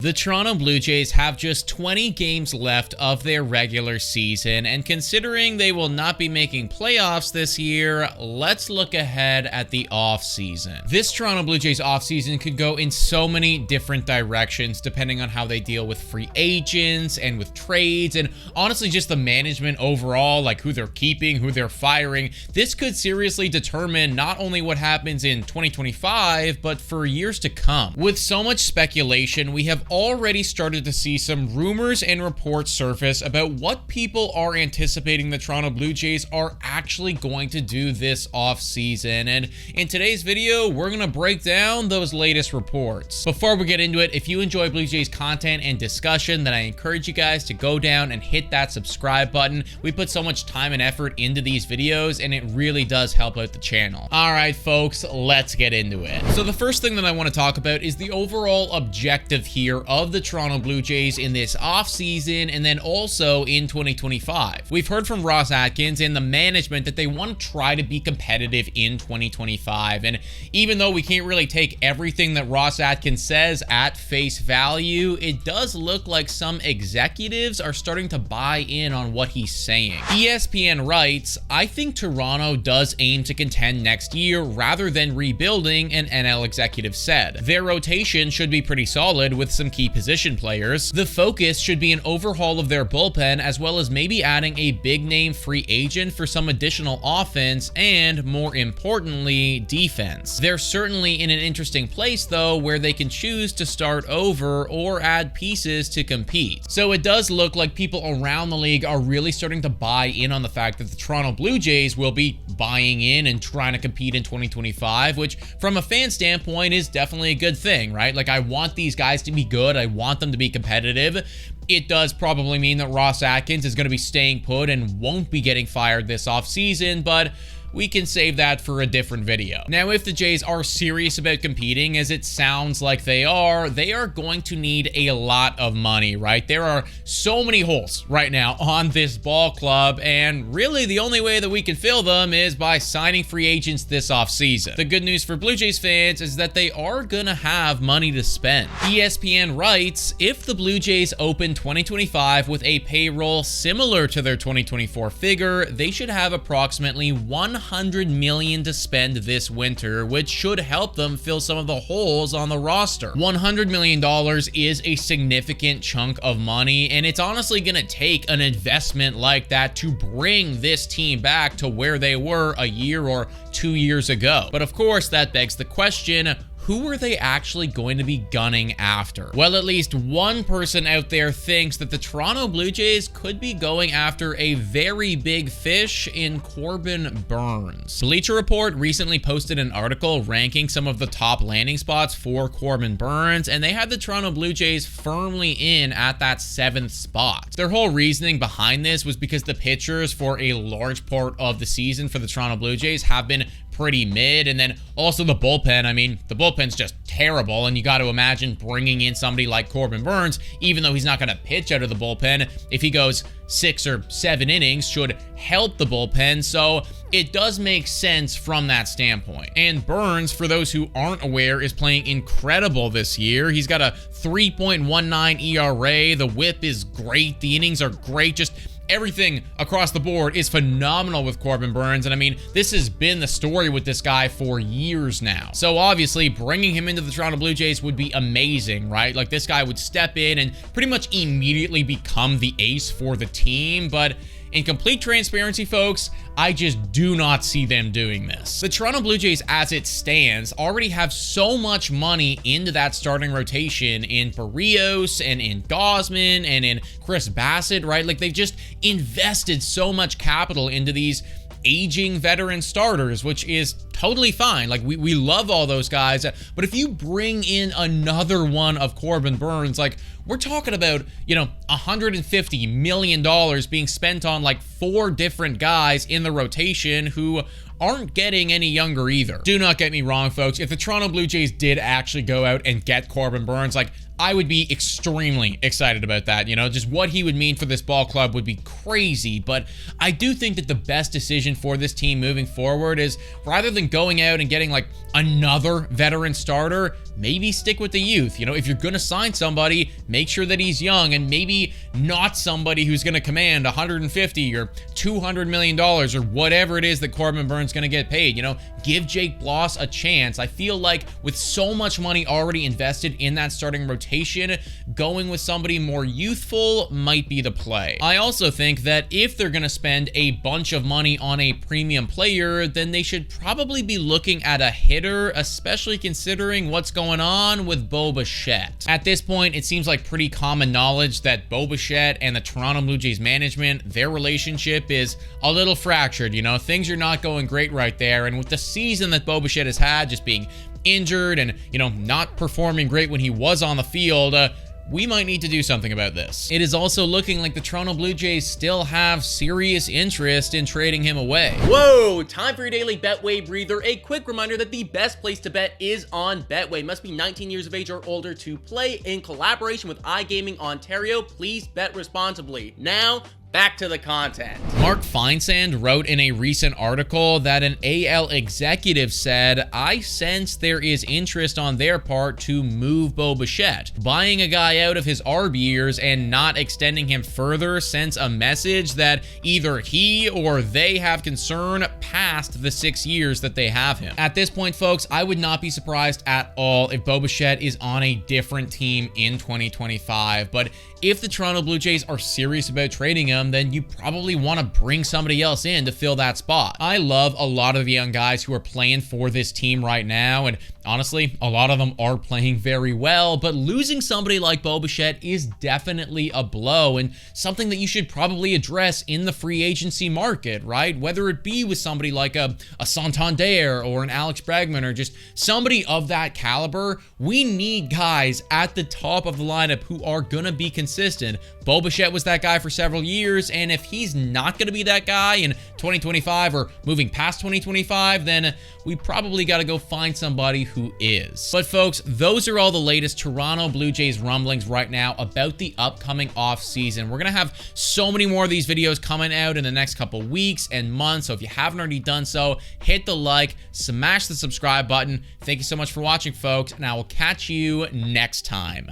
The Toronto Blue Jays have just 20 games left of their regular season, and considering they will not be making playoffs this year, let's look ahead at the offseason. This Toronto Blue Jays offseason could go in so many different directions depending on how they deal with free agents and with trades, and honestly just the management overall, like who they're keeping, who they're firing. This could seriously determine not only what happens in 2025, but for years to come. With so much speculation, we have already started to see some rumors and reports surface about what people are anticipating the Toronto Blue Jays are actually going to do this offseason. And in today's video, we're going to break down those latest reports. Before we get into it, if you enjoy Blue Jays content and discussion, then I encourage you guys to go down and hit that subscribe button. We put so much time and effort into these videos, and it really does help out the channel. All right, folks, let's get into it. So the first thing that I want to talk about is the overall objective here of the Toronto Blue Jays in this offseason and then also in 2025. We've heard from Ross Atkins and the management that they want to try to be competitive in 2025. And even though we can't really take everything that Ross Atkins says at face value, it does look like some executives are starting to buy in on what he's saying. ESPN writes, "I think Toronto does aim to contend next year rather than rebuilding," an NL executive said. "Their rotation should be pretty solid with some key position players. The focus should be an overhaul of their bullpen, as well as maybe adding a big name free agent for some additional offense and, more importantly, defense. They're certainly in an interesting place though, where they can choose to start over or add pieces to compete." So it does look like people around the league are really starting to buy in on the fact that the Toronto Blue Jays will be buying in and trying to compete in 2025, which from a fan standpoint is definitely a good thing, right? Like, I want these guys to be good. I want them to be competitive. It does probably mean that Ross Atkins is going to be staying put and won't be getting fired this offseason, but we can save that for a different video. Now, if the Jays are serious about competing, as it sounds like they are going to need a lot of money, right? There are so many holes right now on this ball club, and really the only way that we can fill them is by signing free agents this offseason. The good news for Blue Jays fans is that they are gonna have money to spend. ESPN writes, "If the Blue Jays open 2025 with a payroll similar to their 2024 figure, they should have approximately $100 million to spend this winter, which should help them fill some of the holes on the roster." $100 million is a significant chunk of money, and it's honestly going to take an investment like that to bring this team back to where they were a year or 2 years ago. But of course, that begs the question, who are they actually going to be gunning after? Well, at least one person out there thinks that the Toronto Blue Jays could be going after a very big fish in Corbin Burns. Bleacher Report recently posted an article ranking some of the top landing spots for Corbin Burns, and they had the Toronto Blue Jays firmly in at that 7th spot. Their whole reasoning behind this was because the pitchers for a large part of the season for the Toronto Blue Jays have been pretty mid, and then also the bullpen. I mean, the bullpen's just terrible, and you got to imagine bringing in somebody like Corbin Burns, even though he's not going to pitch out of the bullpen, if he goes 6 or 7 innings, should help the bullpen. So it does make sense from that standpoint. And Burns, for those who aren't aware, is playing incredible this year. He's got a 3.19 ERA. The whip is great. The innings are great. Just everything across the board is phenomenal with Corbin Burns. And I mean, this has been the story with this guy for years now. So obviously bringing him into the Toronto Blue Jays would be amazing, right? Like, this guy would step in and pretty much immediately become the ace for the team. But in complete transparency, folks, I just do not see them doing this. The Toronto Blue Jays, as it stands, already have so much money into that starting rotation in Barrios and in Gausman and in Chris Bassett, right? Like, they've just invested so much capital into these aging veteran starters, which is totally fine. Like, we love all those guys, but if you bring in another one of Corbin Burns, like, we're talking about, you know, $150 million being spent on like 4 different guys in the rotation who aren't getting any younger either. Do not get me wrong, folks. If the Toronto Blue Jays did actually go out and get Corbin Burns, like, I would be extremely excited about that. You know, just what he would mean for this ball club would be crazy. But I do think that the best decision for this team moving forward is, rather than going out and getting like another veteran starter, maybe stick with the youth. You know, if you're going to sign somebody, make sure that he's young, and maybe not somebody who's going to command $150 or $200 million or whatever it is that Corbin Burns going to get paid. You know, give Jake Bloss a chance. I feel like with so much money already invested in that starting rotation, going with somebody more youthful might be the play. I also think that if they're going to spend a bunch of money on a premium player, then they should probably be looking at a hitter, especially considering what's going on with Bo Bichette. At this point, it seems like pretty common knowledge that Bo Bichette and the Toronto Blue Jays management, their relationship is a little fractured. You know, things are not going great right there, and with the season that Bo Bichette has had, just being injured and, you know, not performing great when he was on the field, we might need to do something about this. It is also looking like the Toronto Blue Jays still have serious interest in trading him away. Whoa, time for your daily BetWay Breather. A quick reminder that the best place to bet is on BetWay. Must be 19 years of age or older to play. In collaboration with iGaming Ontario, please bet responsibly. Now, back to the content. Mark Feinsand wrote in a recent article that an AL executive said, "I sense there is interest on their part to move Bo Bichette. Buying a guy out of his ARB years and not extending him further sends a message that either he or they have concern past the 6 years that they have him." At this point, folks, I would not be surprised at all if Bo Bichette is on a different team in 2025, but if the Toronto Blue Jays are serious about trading him, then you probably want to bring somebody else in to fill that spot. I love a lot of the young guys who are playing for this team right now, and honestly, a lot of them are playing very well, but losing somebody like Bo Bichette is definitely a blow and something that you should probably address in the free agency market, right? Whether it be with somebody like a Santander or an Alex Bregman or just somebody of that caliber, we need guys at the top of the lineup who are going to be consistent. Bo Bichette was that guy for several years, and if he's not going to be that guy in 2025 or moving past 2025, then we probably got to go find somebody who is. But folks, those are all the latest Toronto Blue Jays rumblings right now about the upcoming offseason. We're going to have so many more of these videos coming out in the next couple weeks and months, so if you haven't already done so, hit the like, smash the subscribe button. Thank you so much for watching, folks, and I will catch you next time.